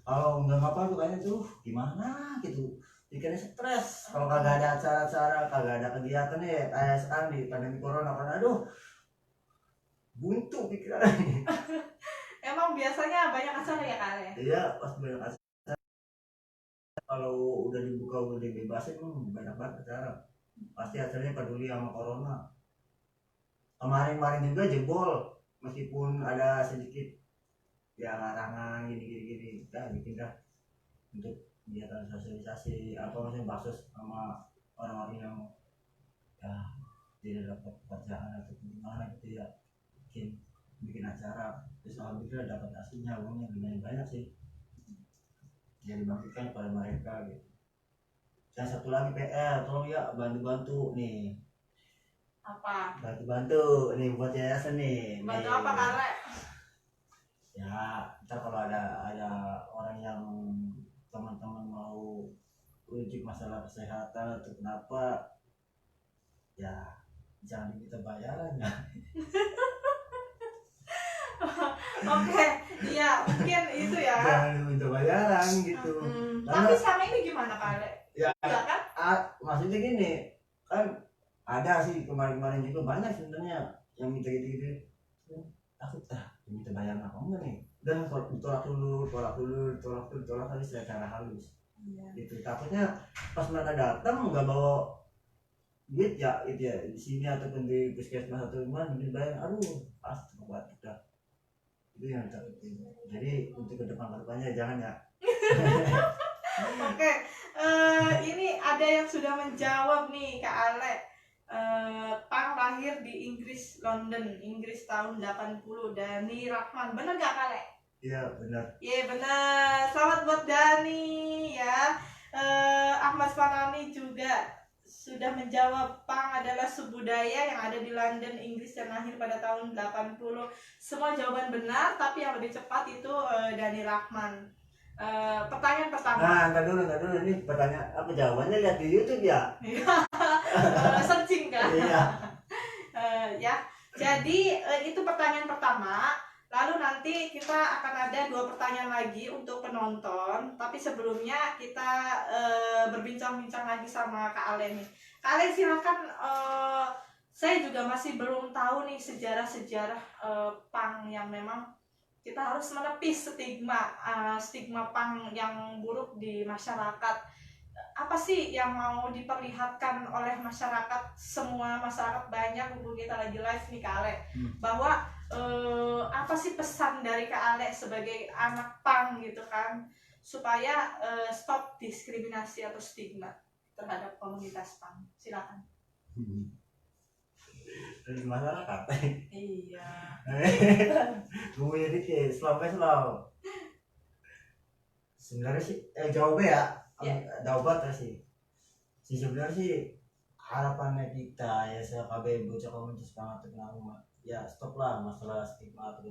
kalau nggak apa tuh kayaknya tuh gimana gitu. Pikirannya stres kalau kagak ada acara-acara, kagak ada kegiatan ya kayak sekarang di pandemi corona kan, aduh buntu pikirannya. Emang biasanya banyak acara ya Kak Ale? Iya pas banyak acara, kalau udah dibuka udah dibebasin banyak banget acara, pasti acaranya peduli sama corona. Kemarin juga jebol meskipun ada sedikit ya larangan gini dah bikin dah untuk kegiatan sosialisasi apa maksudnya baksos sama orang-orang yang ya tidak dapat pekerjaan atau gimana gitu ya, bikin acara. Terus alhamdulillah dapat aslinya uangnya lumayan banyak sih, jadi dibagikan pada mereka gitu. Dan satu lagi PR, tolong ya bantu nih, Apa? bantu nih buat yayasan nih. Bantu apa Kak Ale? Ya ntar kalau ada orang yang teman-teman mau uji masalah kesehatan atau kenapa ya jangan diminta bayaran ya. Oke, iya mungkin itu ya. Jangan diminta bayaran gitu. Tapi selama ini gimana Kak Ale? Ya Iya kan? maksudnya gini kan, ada sih kemarin juga banyak sebenarnya yang minta gitu aku minta bayaran apa enggak nih, dan ditolak dulu tapi secara halus. Iya. Gitu takutnya pas mereka datang nggak bawa duit ya itu ya di sini ataupun di puskesmas atau gimana dibayar, aduh pasti buat kita itu yang takutin. Jadi untuk kedepannya jangan ya. Oke, ini ada yang sudah menjawab nih Kak Ale. Pang lahir di Inggris, London, Inggris tahun 80. Dani Rahman, bener gak Kak Ale? Iya benar. Iya benar. Selamat buat Dani ya. Ahmad Fanani juga sudah menjawab Pang adalah subudaya yang ada di London, Inggris dan lahir pada tahun 80. Semua jawaban benar, tapi yang lebih cepat itu Dani Rahman. Pertanyaan pertama. Nah, enggak dulu ini pertanyaan apa jawabannya, lihat di YouTube ya. Searching kan? Iya. Ya. Jadi itu pertanyaan pertama. Lalu nanti kita akan ada 2 pertanyaan lagi untuk penonton. Tapi sebelumnya kita berbincang-bincang lagi sama Kak Ale nih. Kak Ale silakan. Saya juga masih belum tahu nih sejarah-sejarah Pang yang memang kita harus menepis stigma Pang yang buruk di masyarakat. Apa sih yang mau diperlihatkan oleh masyarakat, semua masyarakat banyak, mumpung kita lagi live nih Kak Ale, bahwa apa sih pesan dari Kak Ale sebagai anak Pang gitu kan, supaya stop diskriminasi atau stigma terhadap komunitas Pang. Silakan. Dari masyarakat. Iya. Ngomongnya dikit, slow. Sebenarnya sih jawabnya ya, jawab sih. Sebenarnya sih harapannya kita ya sebagai bocah komunitas banget kenapa ya stoplah masalah stigma atau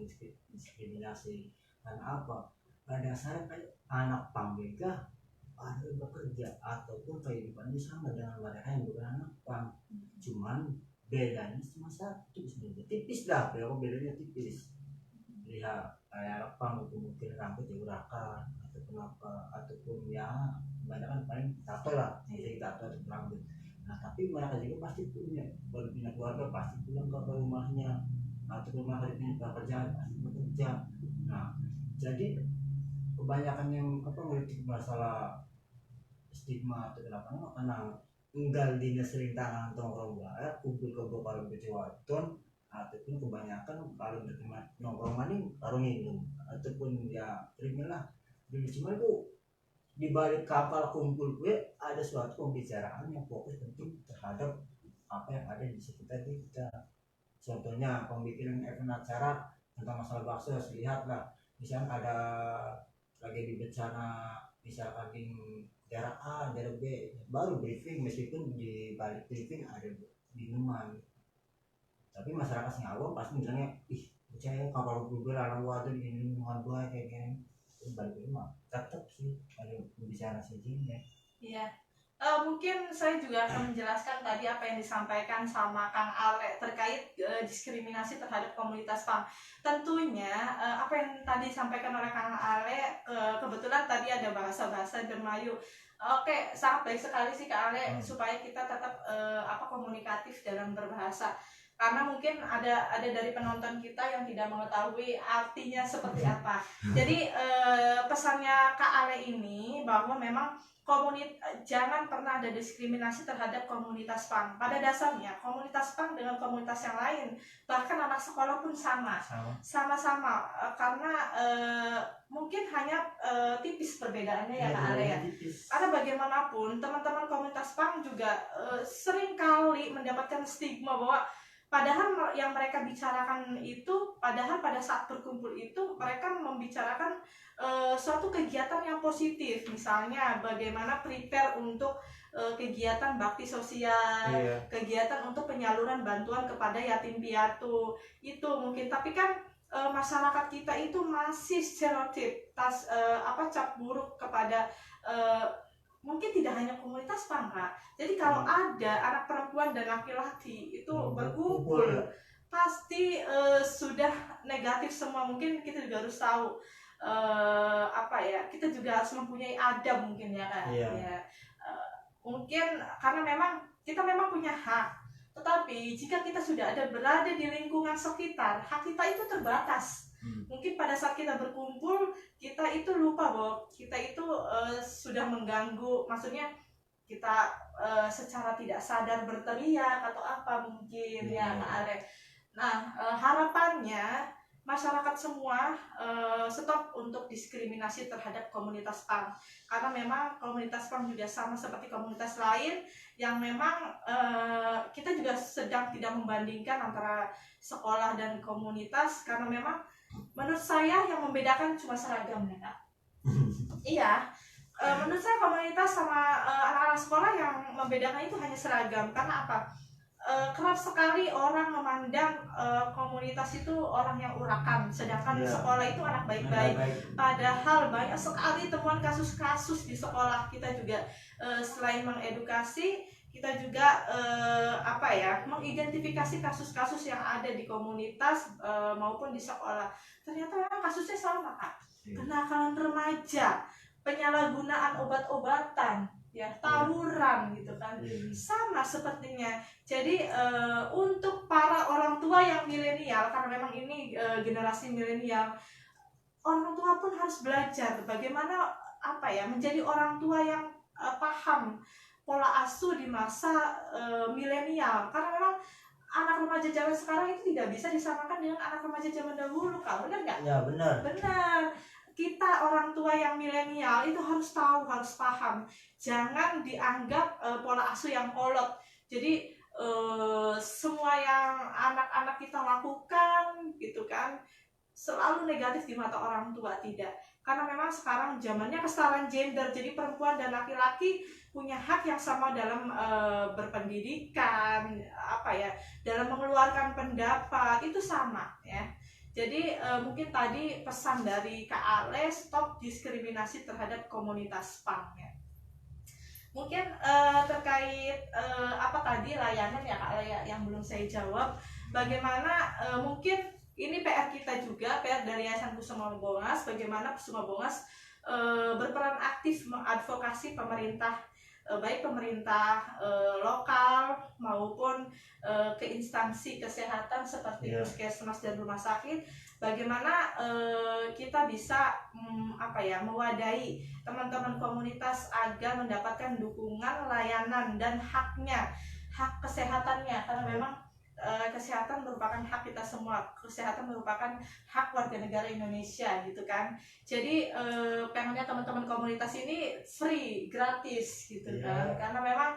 diskriminasi. Karena apa? Pada saya kayak anak pang mereka ada yang bekerja ataupun kehidupannya sama dengan mereka yang bukan anak pang, cuman bedanya cuma satu sebenarnya, tipis lah, kalau bedanya tipis. Lihat kayak anak pang itu mungkin rambut diurakan ataupun apa, ataupun ya banyak kan paling tato lah, jadi tato atau rambut. Nah tapi mereka juga pasti punya, kalau punya keluarga pasti pulang ke rumahnya, atau rumah punya pekerjaan pasti bekerja. Nah jadi kebanyakan yang apa ngeritik masalah stigma atau kenapa karena tinggal di sering tangan tongkrong bae kumpul ke kalau bejawaton, ataupun kebanyakan kalau nongkrong maning karo minum ataupun ya terimalah dulu. Cuma itu di balik kapal kumpul gue ada suatu pembicaraan yang fokus penting terhadap apa yang ada di sekitar kita. Contohnya pembikinan event acara tentang masalah bakso, lihatlah misalnya ada lagi di bencana, misalkan di daerah A, daerah B, baru briefing meskipun di balik briefing ada minuman. Tapi masyarakat sing awam pasti bilangnya, ih, percaya kalau gue larang waktu di minuman gue kayak gini. Balik rumah tetap sih ada pembicaraan sejenis ya. Iya. Mungkin saya juga akan menjelaskan tadi apa yang disampaikan sama Kang Ale terkait diskriminasi terhadap komunitas PAM. Tentunya apa yang tadi disampaikan oleh Kang Ale, kebetulan tadi ada bahasa-bahasa Dermayu. Oke, sangat baik sekali sih Kang Ale supaya kita tetap komunikatif dalam berbahasa. Karena mungkin ada dari penonton kita yang tidak mengetahui artinya seperti apa. Jadi pesannya Kak Ale ini bahwa memang jangan pernah ada diskriminasi terhadap komunitas PANG. Pada dasarnya komunitas PANG dengan komunitas yang lain, bahkan anak sekolah pun sama-sama karena mungkin hanya tipis perbedaannya ya Kak Ale ya. Karena bagaimanapun teman-teman komunitas PANG juga sering kali mendapatkan stigma bahwa padahal yang mereka bicarakan itu, padahal pada saat berkumpul itu mereka membicarakan suatu kegiatan yang positif, misalnya bagaimana prepare untuk kegiatan bakti sosial, kegiatan untuk penyaluran bantuan kepada yatim piatu itu mungkin. Tapi kan masyarakat kita itu masih stereotip, cap buruk kepada mungkin tidak hanya komunitas PANG Kak. Jadi kalau ada anak perempuan dan laki-laki itu berkumpul pasti sudah negatif semua. Mungkin kita juga harus tahu kita juga harus mempunyai adab mungkin ya Kak. Ya, mungkin karena kita memang punya hak, tetapi jika kita sudah berada di lingkungan sekitar, hak kita itu terbatas. Mungkin pada saat kita berkumpul kita itu lupa bahwa kita itu sudah mengganggu, maksudnya kita secara tidak sadar berteriak atau apa mungkin ya Kak Ale. Nah harapannya masyarakat semua stop untuk diskriminasi terhadap komunitas PANG, karena memang komunitas PANG juga sama seperti komunitas lain yang memang kita juga sedang tidak membandingkan antara sekolah dan komunitas, karena memang menurut saya yang membedakan cuma seragamnya Kak. Iya, menurut saya komunitas sama anak-anak sekolah yang membedakan itu hanya seragam. Karena apa? Kerap sekali orang memandang komunitas itu orang yang urakan, sedangkan sekolah itu anak baik-baik. Padahal banyak sekali temuan kasus-kasus di sekolah. Kita juga selain mengedukasi, kita juga mengidentifikasi kasus-kasus yang ada di komunitas maupun di sekolah. Ternyata memang kasusnya sama Kak. Kenakalan remaja, penyalahgunaan obat-obatan, ya tawuran gitu kan, sama sepertinya. Jadi untuk para orang tua yang milenial, karena memang ini generasi milenial, orang tua pun harus belajar bagaimana menjadi orang tua yang paham pola asuh di masa milenial. Karena memang anak remaja zaman sekarang itu tidak bisa disamakan dengan anak remaja zaman dahulu, Kak. Benar nggak? Ya benar. Benar. Kita orang tua yang milenial itu harus tahu, harus paham. Jangan dianggap pola asuh yang kolot. Jadi semua yang anak-anak kita lakukan gitu kan selalu negatif di mata orang tua, tidak. karena memang sekarang zamannya kesetaraan gender, jadi perempuan dan laki-laki punya hak yang sama dalam berpendidikan, apa ya, dalam mengeluarkan pendapat itu sama ya. Jadi mungkin tadi pesan dari Kak Ale, stop diskriminasi terhadap komunitas punk ya. Mungkin terkait apa tadi layanan ya Kak Ale ya, yang belum saya jawab, bagaimana mungkin ini PR kita juga, PR dari Yayasan Kusuma Bongas, bagaimana Kusuma Bongas berperan aktif mengadvokasi pemerintah, baik pemerintah lokal maupun ke instansi kesehatan seperti puskesmas dan rumah sakit, bagaimana kita bisa apa ya, mewadahi teman-teman komunitas agar mendapatkan dukungan, layanan dan haknya, hak kesehatannya, karena memang kesehatan merupakan hak kita semua, kesehatan merupakan hak warga negara Indonesia gitu kan. Jadi pengennya teman-teman komunitas ini free, gratis gitu kan, karena memang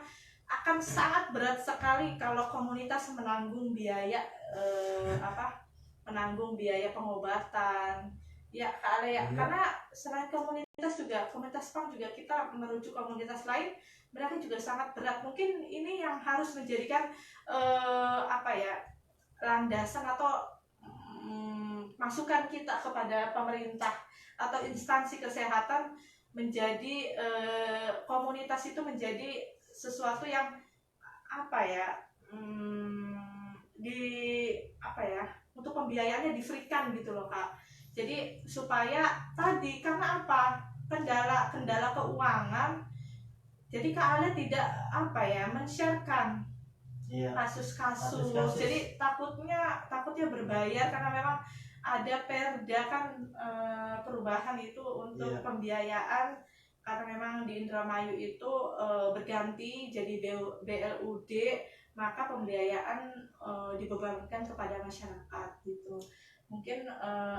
akan sangat berat sekali kalau komunitas menanggung biaya menanggung biaya pengobatan ya Kak Ale ya. Karena selain komunitas juga, komunitas punk juga, kita merujuk komunitas lain mereka juga sangat berat. Mungkin ini yang harus menjadikan apa ya, landasan atau masukan kita kepada pemerintah atau instansi kesehatan, menjadi komunitas itu menjadi sesuatu yang apa ya, di apa ya, untuk pembiayaannya di-free-kan gitu loh Kak. Jadi supaya tadi, karena apa, kendala keuangan, jadi Kak Ale tidak apa ya, men-share-kan kasus-kasus. Jadi takutnya berbayar, karena memang ada perda kan, perubahan itu untuk pembiayaan, karena memang di Indramayu itu berganti jadi BLUD, maka pembiayaan dibebankan kepada masyarakat gitu. Mungkin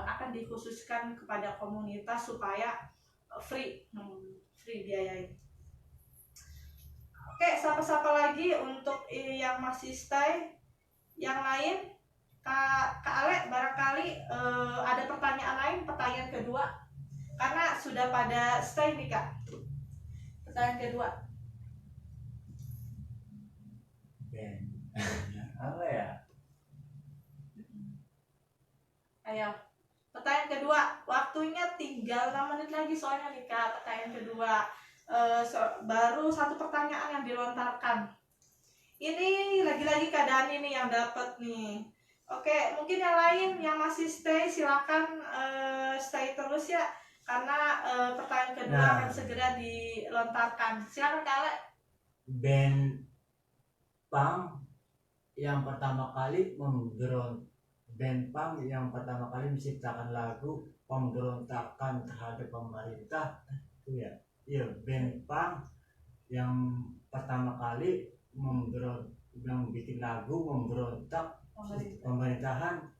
akan dikhususkan kepada komunitas supaya free biaya itu. Oke, siapa lagi untuk yang masih stay? Yang lain? Kak Ale, barangkali ada pertanyaan lain, pertanyaan kedua, karena sudah pada stay nih Kak. Pertanyaan kedua. Apa ya? Ayo, pertanyaan kedua. Waktunya tinggal 6 menit lagi soalnya nih Kak. Pertanyaan kedua. Baru satu pertanyaan yang dilontarkan. Ini lagi-lagi keadaan ini yang dapat nih. Oke, mungkin yang lain yang masih stay silakan stay terus ya, karena pertanyaan kedua akan segera dilontarkan. Silakan Kak Ale. Band punk yang pertama kali menciptakan lagu pemberontakan terhadap pemerintah itu ya. Iya, band punk yang pertama kali yang bikin lagu memberontak pemerintahan.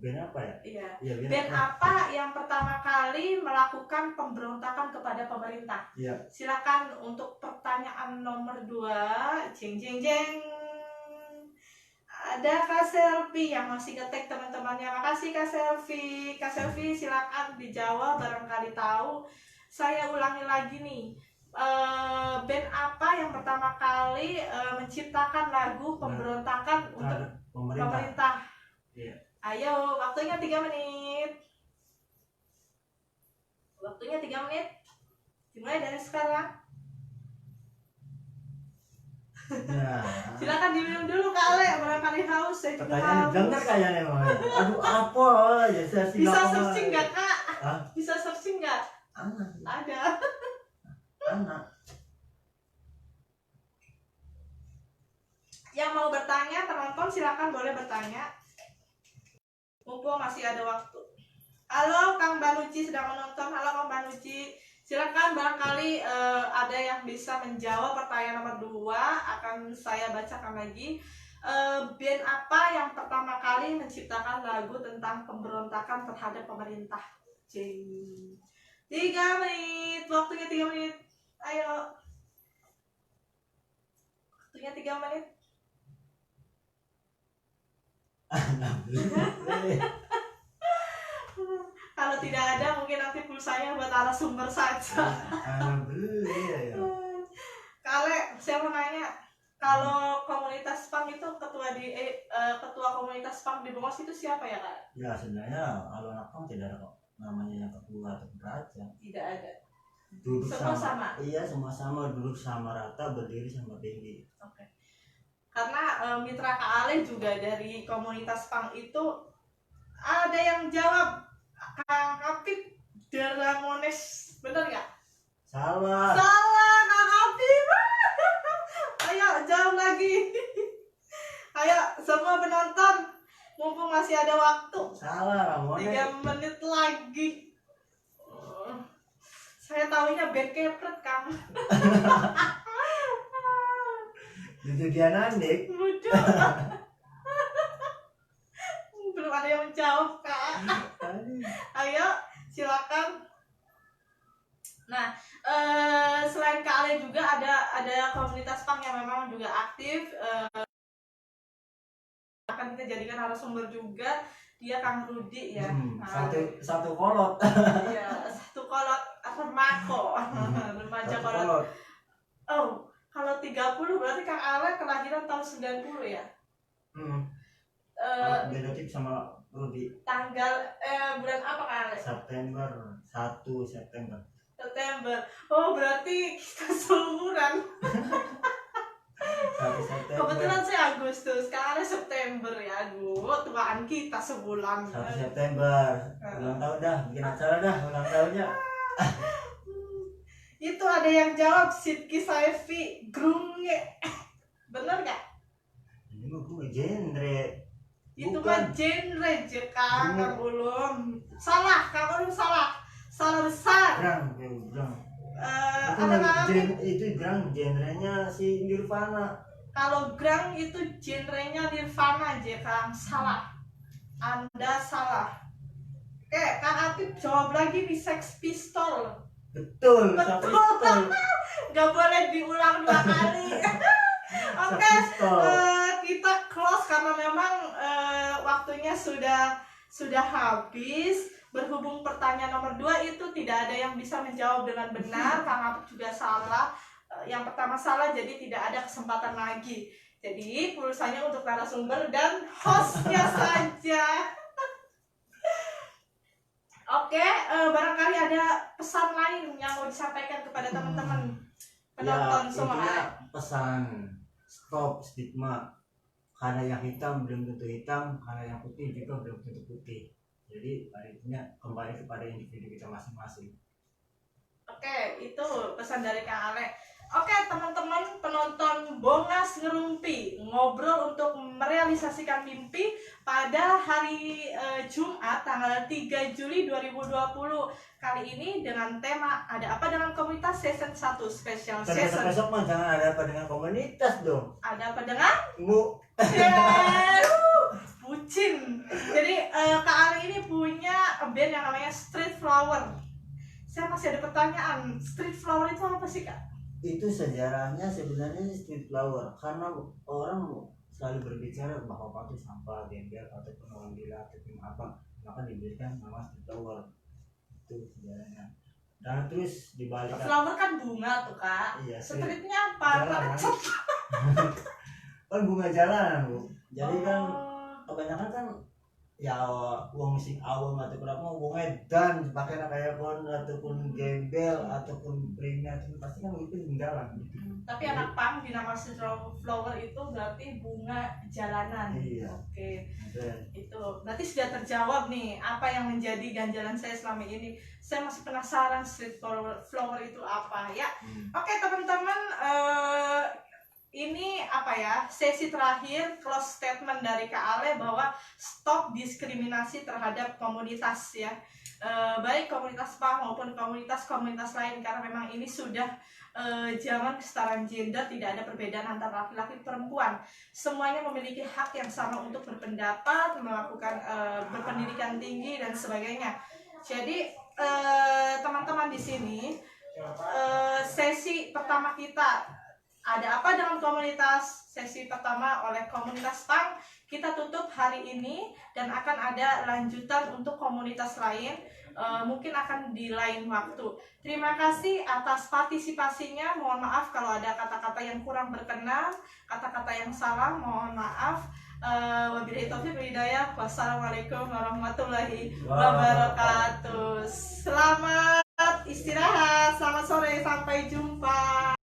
Band apa ya? Iya. Band apa yang pertama kali melakukan pemberontakan kepada pemerintah? Iya. Silakan untuk pertanyaan nomor 2. Jeng jeng jeng. Ada Kak Selvi yang masih ngetek teman-temannya. Makasih Kak Selvi. Kak Selvi silakan dijawab, barangkali tahu. Saya ulangi lagi nih. Band apa yang pertama kali menciptakan lagu pemberontakan untuk pemerintah? Yeah. Ayo, waktunya 3 menit. Waktunya 3 menit. Dimulai dari sekarang. Silakan diminum dulu Kak Ale, barangkali haus. Saya juga haus. Dengar kayaknya emang. Aduh, apa ya? Bisa searching nggak Kak? Hah? Bisa searching nggak? Ada. Anak. Yang mau bertanya, penonton silakan boleh bertanya. Mumpung masih ada waktu. Halo Kang Banuci sedang menonton. Halo Kang Banuci. Silakan, barangkali ada yang bisa menjawab pertanyaan nomor 2. Akan saya bacakan lagi. Band apa yang pertama kali menciptakan lagu tentang pemberontakan terhadap pemerintah? 3 menit. Waktunya 3 menit. Ayo. Waktunya 3 menit. Kalau tidak ada mungkin nanti pulsanya buat narasumber saja. Beli ya. Kale, saya mau nanya, kalau komunitas punk itu ketua komunitas punk di Bongos itu siapa ya Kak? Ya sebenarnya kalau anak pang tidak ada kok namanya yang ketua atau peraja. Tidak ada. Duduk Semua sama. Iya semua sama, duduk sama rata, berdiri sama tinggi. Oke. Karena mitra Kak Ale juga dari komunitas punk itu ada yang jawab Kang Apip Deramones, bener nggak? Salah. Salah Kang Apip. Ayo jawab lagi. Ayo semua penonton, mumpung masih ada waktu. Salah Ramones. 3 menit lagi. Saya tahunya band kepret Kang. Itu dia Nandik. Bodoh. Belum ada yang menjawab Kak. Ayo silakan. Nah, selain Kak Ale juga ada komunitas punk yang memang juga aktif. Akan kita jadikan narasumber juga. Dia Kang Rudi ya. Satu kolot. Iya, satu kolot remako. Remaja kolot. Oh, kalau 30 berarti Kang Ale kelahiran tahun 90 ya? Beda tip sama Rudi. Tanggal bulan apa Kang Ale? September 1 September. September. Oh, berarti kita seumuran. 1 September. Kebetulan saya Agustus, Kang Ale September ya. Aduh, tuaan kita sebulan. 1 September. Ulang tahun dah, bikin acara dah ulang tahunnya. Itu ada yang jawab Sidki Saifi Grunge. Bener nggak? Ini mah gue genre. Itu Bukan. mah genre aja Kang Ulum. Salah, Kang Ulum salah. Salah besar. Grang. Ada Itu grang genrenya si Nirvana. kalau grang itu genrenya Nirvana aja Kang. Salah. Anda salah. Oke, Kang Atip jawab lagi di Sex Pistol. Betul, Sex Pistol. Gak boleh diulang 2 kali. Oke, Sex Pistol. kita close karena memang waktunya sudah habis. Berhubung pertanyaan nomor 2 itu tidak ada yang bisa menjawab dengan benar, Kang Apip juga salah. Yang pertama salah, jadi tidak ada kesempatan lagi. Jadi pulsanya untuk narasumber dan hostnya saja. Oke, barangkali ada pesan lain yang mau disampaikan kepada teman-teman penonton semua. intinya pesan stop stigma, karena yang hitam belum tentu hitam, karena yang putih juga belum tentu putih. Jadi intinya kembali kepada individu kita masing-masing. Oke, itu pesan dari Kang Ale. Oke, teman-teman penonton Bongas Ngerumpi, ngobrol untuk merealisasikan mimpi pada hari Jumat tanggal 3 Juli 2020 kali ini dengan tema ada apa dengan komunitas season 1 special Dan season. besok mah jangan ada apa dengan komunitas dong. Ada apa dengan? Mu. Bucin. Jadi Kak Ali ini punya band yang namanya Street Flower. Saya masih ada pertanyaan, Street Flower itu apa sih Kak? Itu sejarahnya sebenarnya street flower, karena orang selalu berbicara bahwa itu sampah, gembel ataupun orang gila ataupun apa, maka diberikan nama street flower. Itu sejarahnya. Dan terus dibalik Flower kan bunga tuh Kak. Iya, Streetnya apa? Jalan. Cat. kan bunga jalanan Bu. Jadi kan Oh. kebanyakan kan ya uang musik awam ataupun apa uang edan pakai kayak pun ataupun gembel ataupun premium itu pasti kan itu tinggalan. Tapi anak pang dinamakan Street Flower itu berarti bunga jalanan. Iya. Oke. Dan Itu berarti sudah terjawab nih apa yang menjadi ganjalan saya selama ini. Saya masih penasaran Street Flower itu apa ya. Oke teman-teman, ini apa ya, sesi terakhir close statement dari Kak Ale bahwa stop diskriminasi terhadap komunitas ya, baik komunitas punk maupun komunitas lain, karena memang ini sudah zaman kesetaraan gender, tidak ada perbedaan antara laki-laki perempuan, semuanya memiliki hak yang sama untuk berpendapat, melakukan berpendidikan tinggi dan sebagainya. Jadi teman-teman di sini sesi pertama kita Ada apa dengan komunitas? Sesi pertama oleh komunitas punk kita tutup hari ini, dan akan ada lanjutan untuk komunitas lain, mungkin akan di lain waktu. Terima kasih atas partisipasinya. Mohon maaf kalau ada kata-kata yang kurang berkenan, kata-kata yang salah, mohon maaf. Wabillahi taufiq wal hidayah. Wassalamualaikum warahmatullahi wabarakatuh. Selamat istirahat, selamat sore, sampai jumpa.